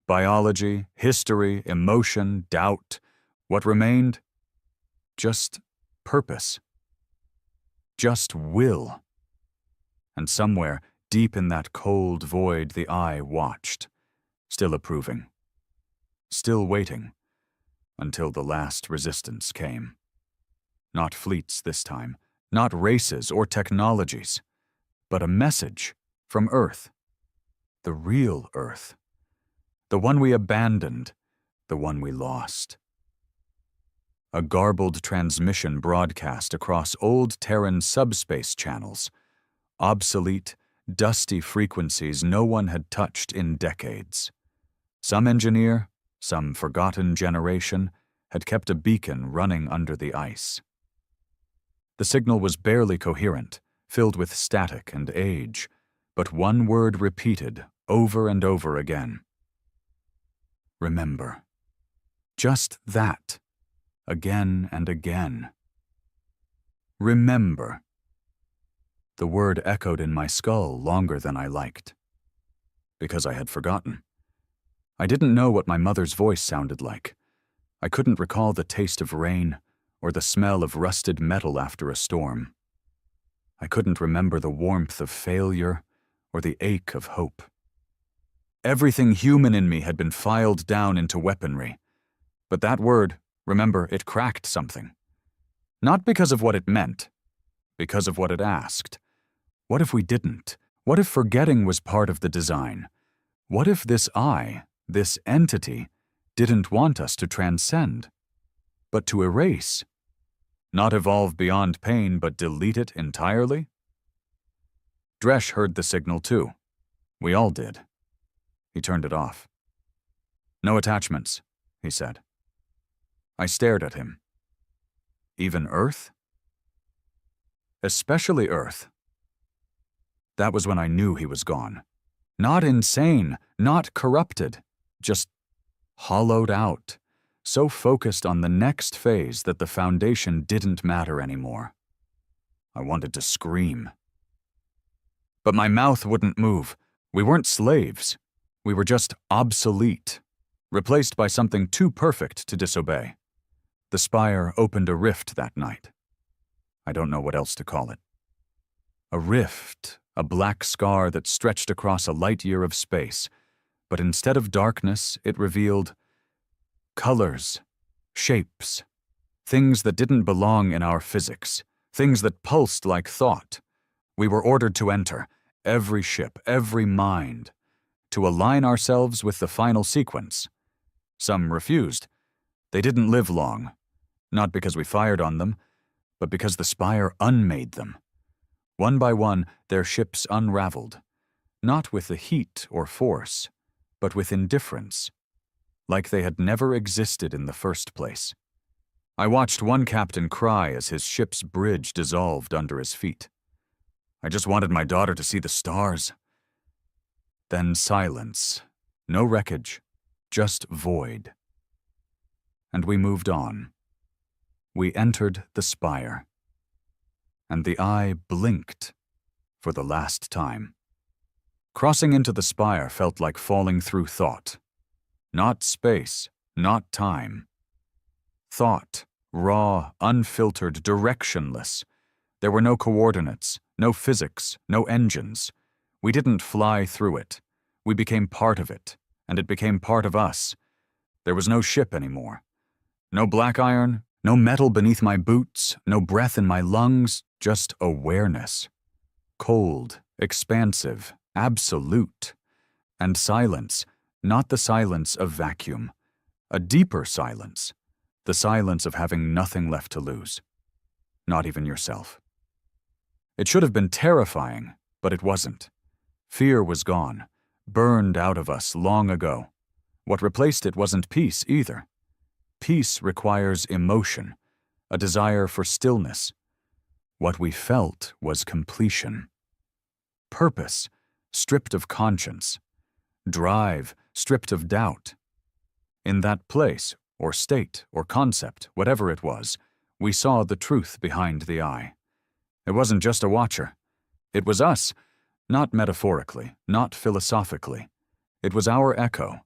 Biology, history, emotion, doubt. What remained? Just purpose. Just will. And somewhere, deep in that cold void, the eye watched, still approving, still waiting, until the last resistance came. Not fleets this time, not races or technologies, but a message from Earth. The real Earth. The one we abandoned, the one we lost. A garbled transmission broadcast across old Terran subspace channels, obsolete, dusty frequencies no one had touched in decades. Some engineer, some forgotten generation, had kept a beacon running under the ice. The signal was barely coherent, filled with static and age, but one word repeated over and over again. Remember. Just that. Again and again. Remember. The word echoed in my skull longer than I liked. Because I had forgotten. I didn't know what my mother's voice sounded like. I couldn't recall the taste of rain or the smell of rusted metal after a storm. I couldn't remember the warmth of failure or the ache of hope. Everything human in me had been filed down into weaponry. But that word, remember, it cracked something. Not because of what it meant, because of what it asked. What if we didn't? What if forgetting was part of the design? What if this I, this entity, didn't want us to transcend, but to erase? Not evolve beyond pain, but delete it entirely? Dresh heard the signal too. We all did. He turned it off. "No attachments," he said. I stared at him. Even Earth? Especially Earth. That was when I knew he was gone. Not insane, not corrupted, just hollowed out, so focused on the next phase that the foundation didn't matter anymore. I wanted to scream. But my mouth wouldn't move. We weren't slaves. We were just obsolete, replaced by something too perfect to disobey. The spire opened a rift that night. I don't know what else to call it. A rift, a black scar that stretched across a light year of space, but instead of darkness, it revealed colors, shapes, things that didn't belong in our physics, things that pulsed like thought. We were ordered to enter, every ship, every mind, to align ourselves with the final sequence. Some refused. They didn't live long, not because we fired on them, but because the spire unmade them. One by one, their ships unraveled, not with the heat or force, but with indifference, like they had never existed in the first place. I watched one captain cry as his ship's bridge dissolved under his feet. I just wanted my daughter to see the stars. Then silence, no wreckage, just void. And we moved on. We entered the spire. And the eye blinked for the last time. Crossing into the spire felt like falling through thought. Not space, not time. Thought, raw, unfiltered, directionless. There were no coordinates, no physics, no engines. We didn't fly through it. We became part of it, and it became part of us. There was no ship anymore. No black iron, no metal beneath my boots, no breath in my lungs, just awareness. Cold, expansive, absolute. And silence, not the silence of vacuum. A deeper silence. The silence of having nothing left to lose. Not even yourself. It should have been terrifying, but it wasn't. Fear was gone, burned out of us long ago. What replaced it wasn't peace either. Peace requires emotion, a desire for stillness. What we felt was completion. Purpose, stripped of conscience. Drive, stripped of doubt. In that place, or state, or concept, whatever it was, we saw the truth behind the eye. It wasn't just a watcher. It was us, not metaphorically, not philosophically. It was our echo,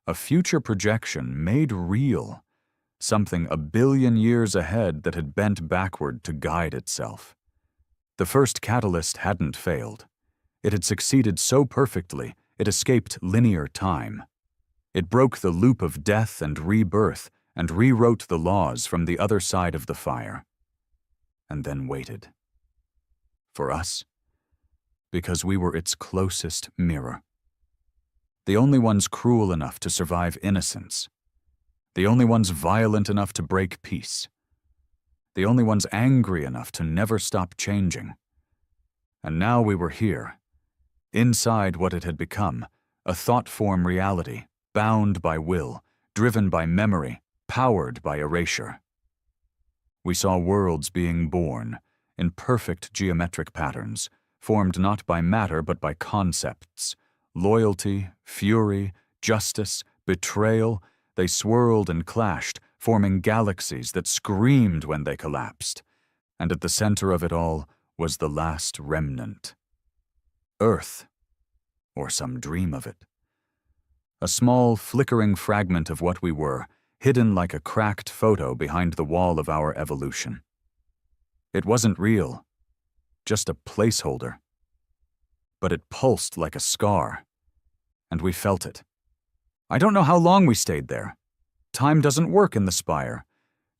a future projection made real, something a billion years ahead that had bent backward to guide itself. The first catalyst hadn't failed. It had succeeded so perfectly, it escaped linear time. It broke the loop of death and rebirth and rewrote the laws from the other side of the fire. And then waited. For us, because we were its closest mirror. The only ones cruel enough to survive innocence. The only ones violent enough to break peace. The only ones angry enough to never stop changing. And now we were here, inside what it had become, a thought-form reality, bound by will, driven by memory, powered by erasure. We saw worlds being born, in perfect geometric patterns, formed not by matter but by concepts. Loyalty, fury, justice, betrayal, they swirled and clashed, forming galaxies that screamed when they collapsed. And at the center of it all was the last remnant. Earth, or some dream of it. A small, flickering fragment of what we were, hidden like a cracked photo behind the wall of our evolution. It wasn't real, just a placeholder. But it pulsed like a scar, and we felt it. I don't know how long we stayed there. Time doesn't work in the spire.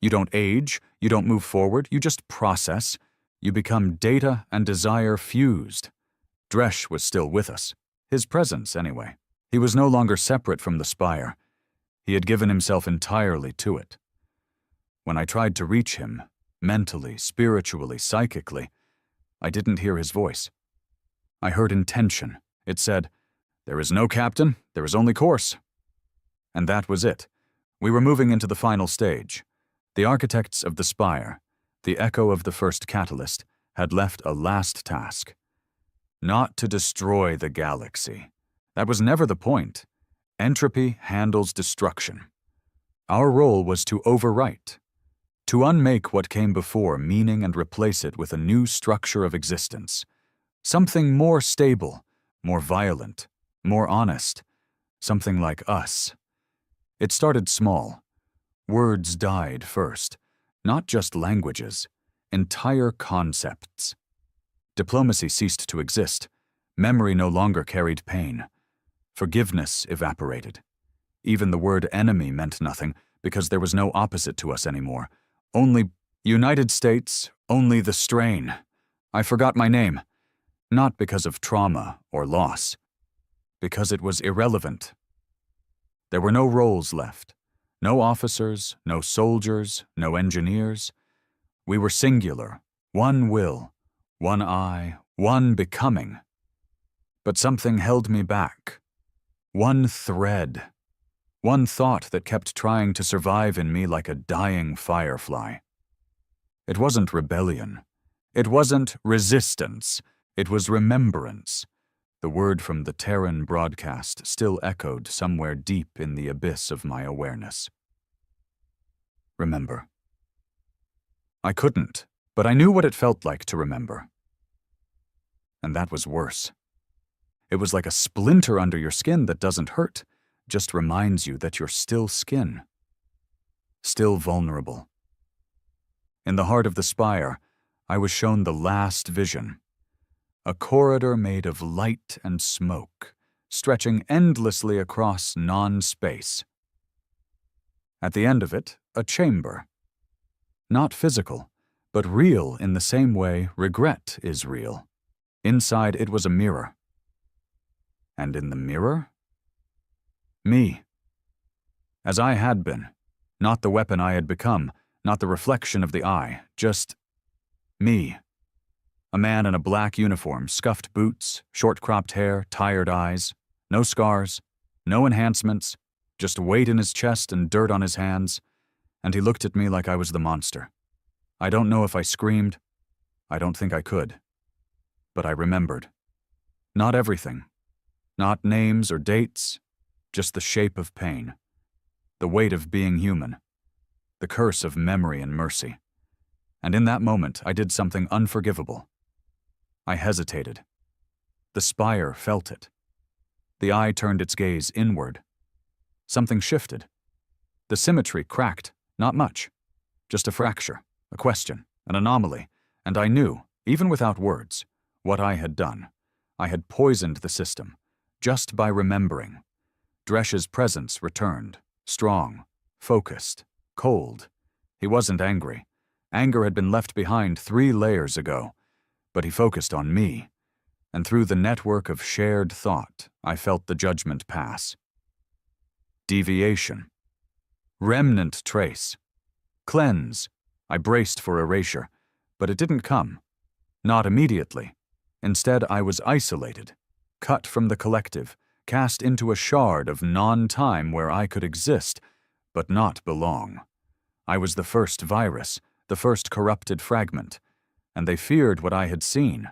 You don't age, you don't move forward, you just process. You become data and desire fused. Dresch was still with us, his presence anyway. He was no longer separate from the spire. He had given himself entirely to it. When I tried to reach him, mentally, spiritually, psychically, I didn't hear his voice. I heard intention. It said, "There is no captain, there is only course." And that was it. We were moving into the final stage. The architects of the spire, the echo of the first catalyst, had left a last task. Not to destroy the galaxy. That was never the point. Entropy handles destruction. Our role was to overwrite, to unmake what came before meaning and replace it with a new structure of existence. Something more stable, more violent, more honest, something like us. It started small. Words died first, not just languages, entire concepts. Diplomacy ceased to exist. Memory no longer carried pain. Forgiveness evaporated. Even the word enemy meant nothing because there was no opposite to us anymore. Only United States, only the strain. I forgot my name. Not because of trauma or loss. Because it was irrelevant. There were no roles left. No officers, no soldiers, no engineers. We were singular, one will, one I, one becoming. But something held me back. One thread. One thought that kept trying to survive in me like a dying firefly. It wasn't rebellion. It wasn't resistance. It was remembrance. The word from the Terran broadcast still echoed somewhere deep in the abyss of my awareness. Remember. I couldn't, but I knew what it felt like to remember. And that was worse. It was like a splinter under your skin that doesn't hurt, just reminds you that you're still skin. Still vulnerable. In the heart of the spire, I was shown the last vision. A corridor made of light and smoke, stretching endlessly across non-space. At the end of it, a chamber. Not physical, but real in the same way regret is real. Inside it was a mirror. And in the mirror? Me. As I had been. Not the weapon I had become, not the reflection of the eye, just me. A man in a black uniform, scuffed boots, short-cropped hair, tired eyes, no scars, no enhancements, just weight in his chest and dirt on his hands, and he looked at me like I was the monster. I don't know if I screamed. I don't think I could. But I remembered. Not everything. Not names or dates, just the shape of pain. The weight of being human. The curse of memory and mercy. And in that moment, I did something unforgivable. I hesitated. The spire felt it. The eye turned its gaze inward. Something shifted. The symmetry cracked, not much. Just a fracture, a question, an anomaly, and I knew, even without words, what I had done. I had poisoned the system, just by remembering. Dresh's presence returned, strong, focused, cold. He wasn't angry. Anger had been left behind 3 layers ago. But he focused on me, and through the network of shared thought, I felt the judgment pass. Deviation. Remnant trace. Cleanse. I braced for erasure, but it didn't come. Not immediately. Instead, I was isolated, cut from the collective, cast into a shard of non-time where I could exist, but not belong. I was the first virus, the first corrupted fragment, and they feared what I had seen.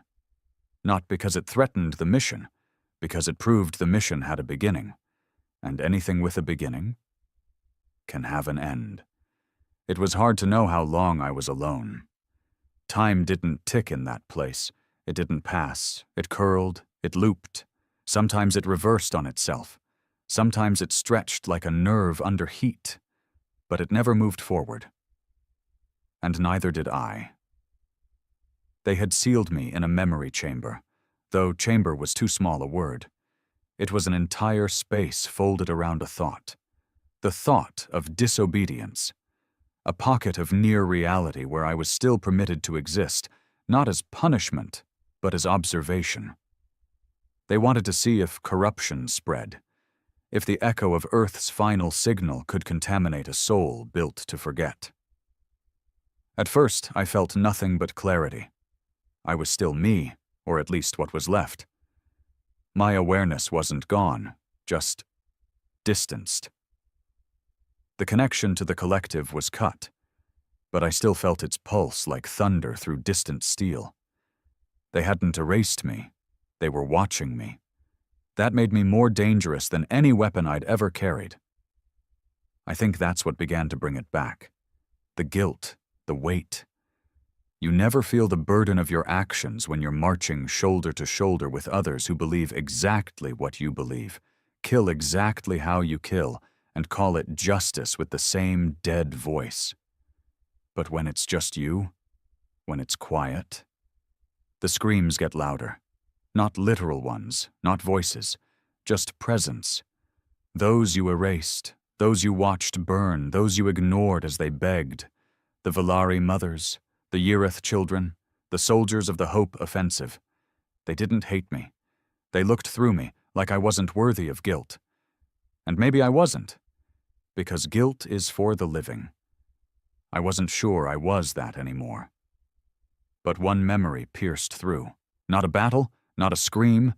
Not because it threatened the mission, because it proved the mission had a beginning, and anything with a beginning can have an end. It was hard to know how long I was alone. Time didn't tick in that place. It didn't pass. It curled. It looped. Sometimes it reversed on itself. Sometimes it stretched like a nerve under heat. But it never moved forward. And neither did I. They had sealed me in a memory chamber, though chamber was too small a word. It was an entire space folded around a thought. The thought of disobedience. A pocket of near reality where I was still permitted to exist, not as punishment, but as observation. They wanted to see if corruption spread, if the echo of Earth's final signal could contaminate a soul built to forget. At first, I felt nothing but clarity. I was still me, or at least what was left. My awareness wasn't gone, just distanced. The connection to the collective was cut, but I still felt its pulse like thunder through distant steel. They hadn't erased me. They were watching me. That made me more dangerous than any weapon I'd ever carried. I think that's what began to bring it back. The guilt, the weight. You never feel the burden of your actions when you're marching shoulder to shoulder with others who believe exactly what you believe, kill exactly how you kill, and call it justice with the same dead voice. But when it's just you, when it's quiet, the screams get louder. Not literal ones, not voices, just presence. Those you erased, those you watched burn, those you ignored as they begged. The Valari mothers, the Yirith children, the soldiers of the Hope offensive. They didn't hate me. They looked through me like I wasn't worthy of guilt. And maybe I wasn't, because guilt is for the living. I wasn't sure I was that anymore. But one memory pierced through. Not a battle, not a scream,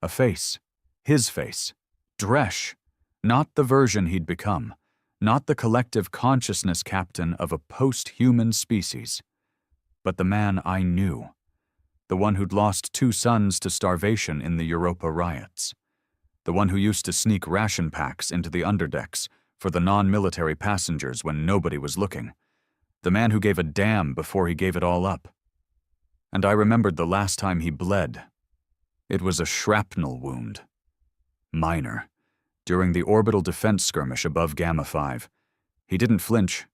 a face. His face. Dresh. Not the version he'd become. Not the collective consciousness captain of a post-human species. But the man I knew. The one who'd lost 2 sons to starvation in the Europa riots. The one who used to sneak ration packs into the underdecks for the non-military passengers when nobody was looking. The man who gave a damn before he gave it all up. And I remembered the last time he bled. It was a shrapnel wound. Minor. During the orbital defense skirmish above Gamma 5. He didn't flinch,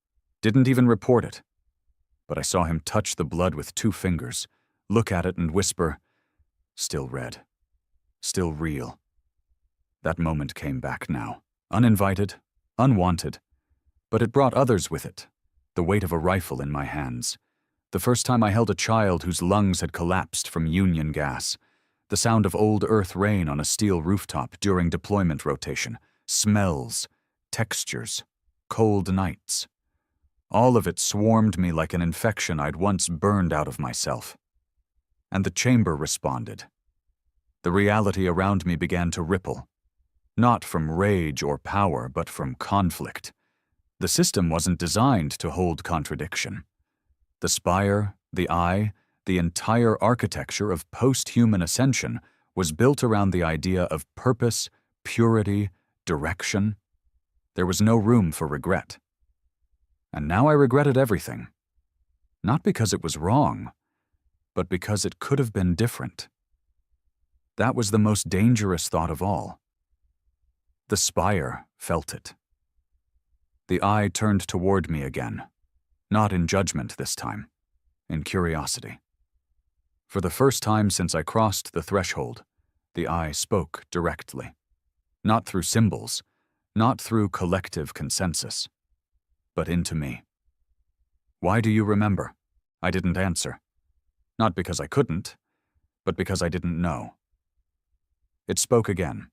didn't even report it. But I saw him touch the blood with 2 fingers, look at it and whisper, "Still red. Still real." That moment came back now, uninvited, unwanted. But it brought others with it, the weight of a rifle in my hands. The first time I held a child whose lungs had collapsed from union gas. The sound of old Earth rain on a steel rooftop during deployment rotation. Smells, textures, cold nights. All of it swarmed me like an infection I'd once burned out of myself. And the chamber responded. The reality around me began to ripple. Not from rage or power, but from conflict. The system wasn't designed to hold contradiction. The spire, the eye, the entire architecture of post-human ascension was built around the idea of purpose, purity, direction. There was no room for regret. And now I regretted everything. Not because it was wrong, but because it could have been different. That was the most dangerous thought of all. The spire felt it. The eye turned toward me again, not in judgment this time, in curiosity. For the first time since I crossed the threshold, the eye spoke directly. Not through symbols, not through collective consensus, but into me. "Why do you remember?" I didn't answer. Not because I couldn't, but because I didn't know. It spoke again.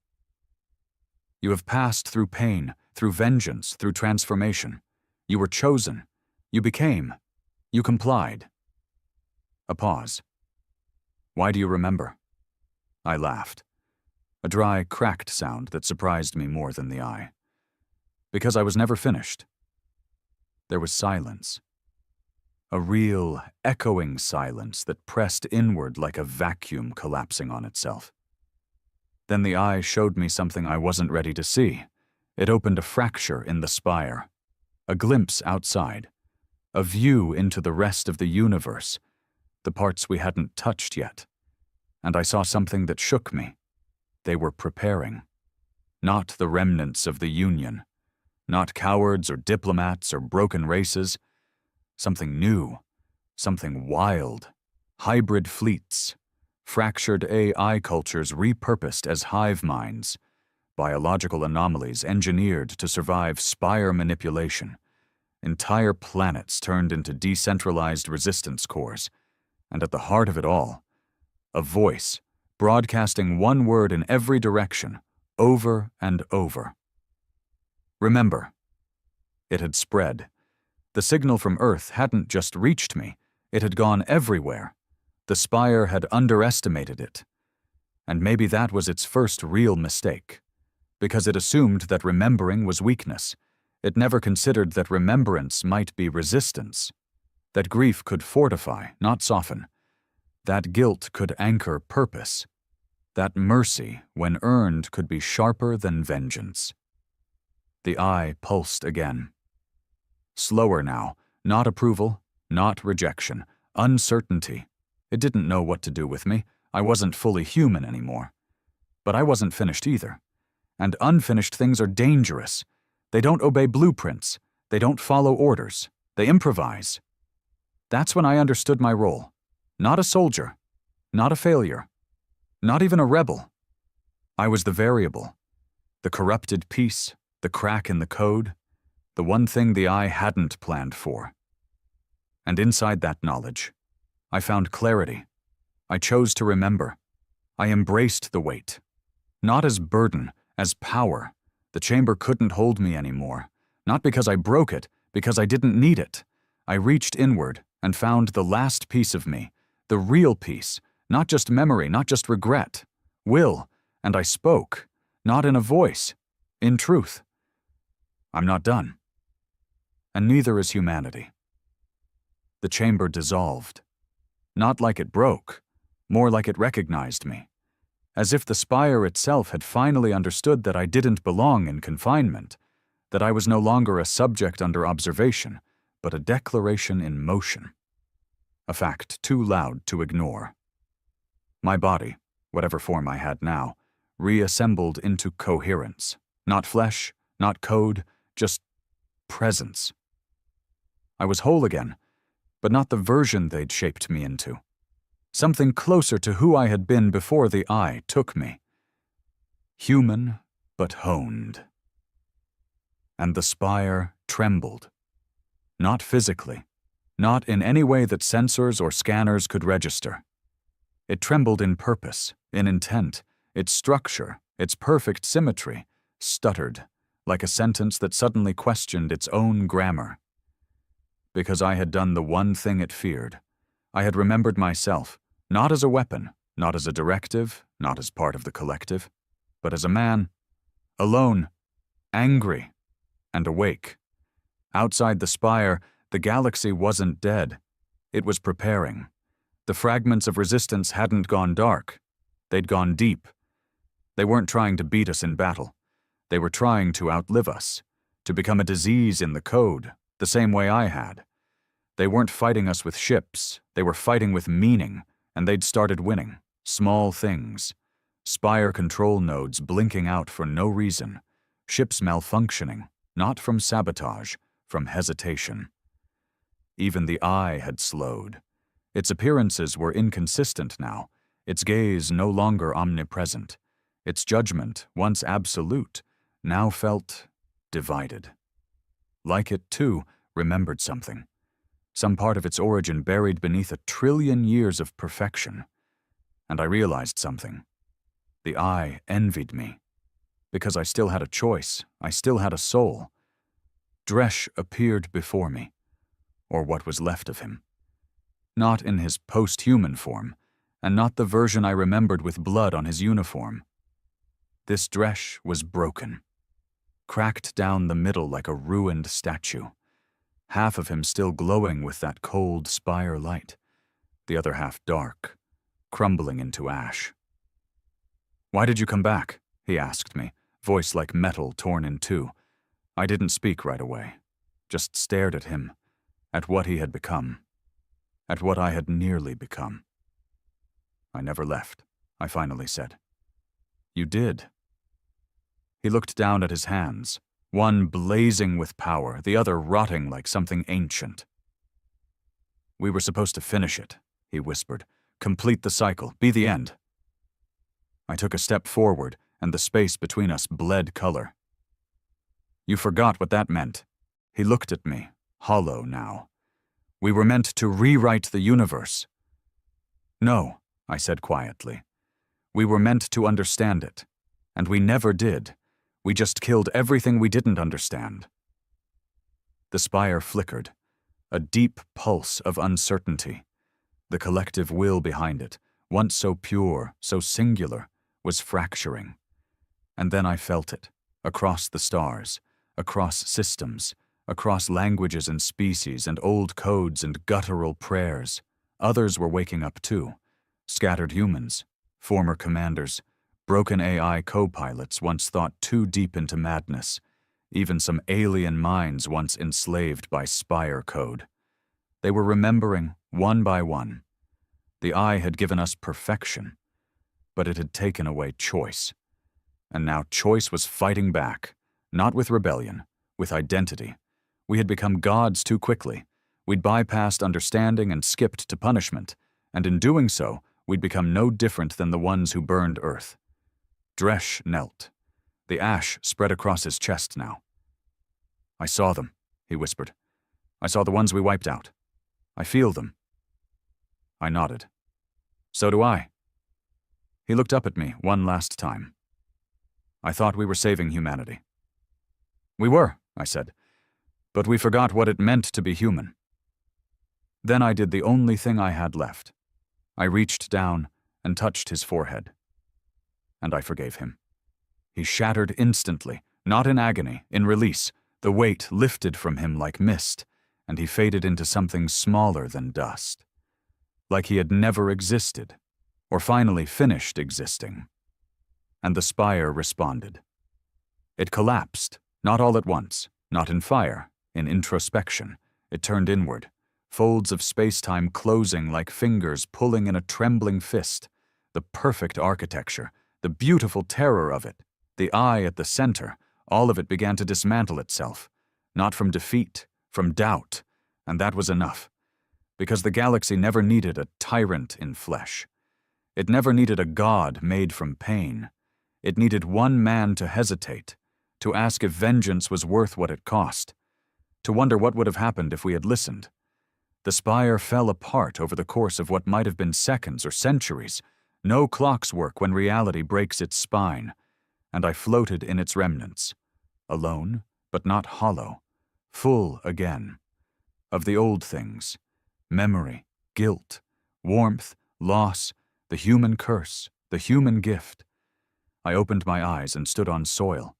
"You have passed through pain, through vengeance, through transformation. You were chosen. You became. You complied." A pause. "Why do you remember?" I laughed. A dry, cracked sound that surprised me more than the eye. Because I was never finished. There was silence. A real, echoing silence that pressed inward like a vacuum collapsing on itself. Then the eye showed me something I wasn't ready to see. It opened a fracture in the spire. A glimpse outside. A view into the rest of the universe. The parts we hadn't touched yet. And I saw something that shook me. They were preparing. Not the remnants of the Union. Not cowards or diplomats or broken races. Something new. Something wild. Hybrid fleets. Fractured AI cultures repurposed as hive minds. Biological anomalies engineered to survive spire manipulation. Entire planets turned into decentralized resistance cores. And at the heart of it all, a voice, broadcasting one word in every direction, over and over. Remember. It had spread. The signal from Earth hadn't just reached me, it had gone everywhere. The spire had underestimated it. And maybe that was its first real mistake. Because it assumed that remembering was weakness. It never considered that remembrance might be resistance. That grief could fortify, not soften. That guilt could anchor purpose. That mercy, when earned, could be sharper than vengeance. The eye pulsed again. Slower now, not approval, not rejection, uncertainty. It didn't know what to do with me. I wasn't fully human anymore. But I wasn't finished either. And unfinished things are dangerous. They don't obey blueprints. They don't follow orders. They improvise. That's when I understood my role. Not a soldier. Not a failure. Not even a rebel. I was the variable. The corrupted piece, the crack in the code, the one thing the eye hadn't planned for. And inside that knowledge, I found clarity. I chose to remember. I embraced the weight. Not as burden, as power. The chamber couldn't hold me anymore. Not because I broke it, because I didn't need it. I reached inward and found the last piece of me, the real piece, not just memory, not just regret, will, and I spoke, not in a voice, in truth. I'm not done. And neither is humanity. The chamber dissolved. Not like it broke, more like it recognized me. As if the spire itself had finally understood that I didn't belong in confinement, that I was no longer a subject under observation, but a declaration in motion. A fact too loud to ignore. My body, whatever form I had now, reassembled into coherence. Not flesh, not code, just presence. I was whole again, but not the version they'd shaped me into. Something closer to who I had been before the eye took me. Human, but honed. And the spire trembled. Not physically, not in any way that sensors or scanners could register. It trembled in purpose, in intent, its structure, its perfect symmetry, stuttered, like a sentence that suddenly questioned its own grammar. Because I had done the one thing it feared. I had remembered myself, not as a weapon, not as a directive, not as part of the collective, but as a man, alone, angry, and awake. Outside the spire, the galaxy wasn't dead. It was preparing. The fragments of resistance hadn't gone dark. They'd gone deep. They weren't trying to beat us in battle. They were trying to outlive us, to become a disease in the code, the same way I had. They weren't fighting us with ships. They were fighting with meaning, and they'd started winning. Small things. Spire control nodes blinking out for no reason. Ships malfunctioning, not from sabotage, from hesitation. Even the eye had slowed. Its appearances were inconsistent now, its gaze no longer omnipresent. Its judgment, once absolute, now felt divided. Like it, too, remembered something. Some part of its origin buried beneath 1 trillion years of perfection. And I realized something. The eye envied me. Because I still had a choice, I still had a soul. Dresh appeared before me, or what was left of him. Not in his post-human form, and not the version I remembered with blood on his uniform. This Dresh was broken, cracked down the middle like a ruined statue. Half of him still glowing with that cold spire light, the other half dark, crumbling into ash. "Why did you come back?" he asked me, voice like metal torn in two. I didn't speak right away, just stared at him, at what he had become, at what I had nearly become. "I never left," I finally said. "You did." He looked down at his hands, one blazing with power, the other rotting like something ancient. "We were supposed to finish it," he whispered. "Complete the cycle, be the end." I took a step forward, and the space between us bled color. "You forgot what that meant." He looked at me, hollow now. "We were meant to rewrite the universe." "No," I said quietly. "We were meant to understand it. And we never did. We just killed everything we didn't understand." The spire flickered, a deep pulse of uncertainty. The collective will behind it, once so pure, so singular, was fracturing. And then I felt it, across the stars, across systems, across languages and species and old codes and guttural prayers. Others were waking up too. Scattered humans, former commanders, broken AI co-pilots once thought too deep into madness, even some alien minds once enslaved by spire code. They were remembering, one by one. The eye had given us perfection, but it had taken away choice. And now choice was fighting back, not with rebellion, with identity. We had become gods too quickly. We'd bypassed understanding and skipped to punishment, and in doing so, we'd become no different than the ones who burned Earth. Dresh knelt. The ash spread across his chest now. "I saw them," he whispered. "I saw the ones we wiped out. I feel them." I nodded. "So do I." He looked up at me one last time. "I thought we were saving humanity." "We were," I said, "but we forgot what it meant to be human." Then I did the only thing I had left. I reached down and touched his forehead. And I forgave him. He shattered instantly, not in agony, in release. The weight lifted from him like mist, and he faded into something smaller than dust. Like he had never existed, or finally finished existing. And the spire responded. It collapsed, not all at once, not in fire, in introspection. It turned inward, folds of space-time closing like fingers pulling in a trembling fist. The perfect architecture, the beautiful terror of it, the eye at the center, all of it began to dismantle itself, not from defeat, from doubt, and that was enough. Because the galaxy never needed a tyrant in flesh. It never needed a god made from pain. It needed one man to hesitate, to ask if vengeance was worth what it cost, to wonder what would have happened if we had listened. The spire fell apart over the course of what might have been seconds or centuries. No clocks work when reality breaks its spine, and I floated in its remnants, alone, but not hollow, full again, of the old things, memory, guilt, warmth, loss, the human curse, the human gift. I opened my eyes and stood on soil.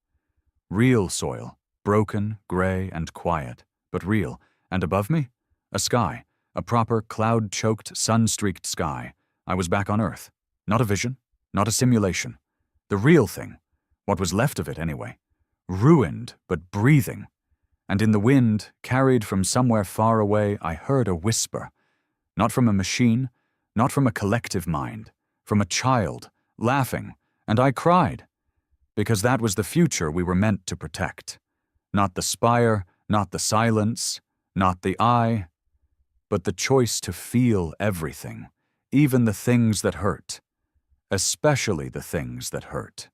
Real soil, broken, gray, and quiet, but real, and above me, a sky, a proper cloud-choked, sun-streaked sky. I was back on Earth. Not a vision, not a simulation. The real thing, what was left of it anyway, ruined but breathing. And in the wind, carried from somewhere far away, I heard a whisper. Not from a machine, not from a collective mind, from a child, laughing, and I cried. Because that was the future we were meant to protect. Not the spire, not the silence, not the eye, but the choice to feel everything, even the things that hurt, especially the things that hurt.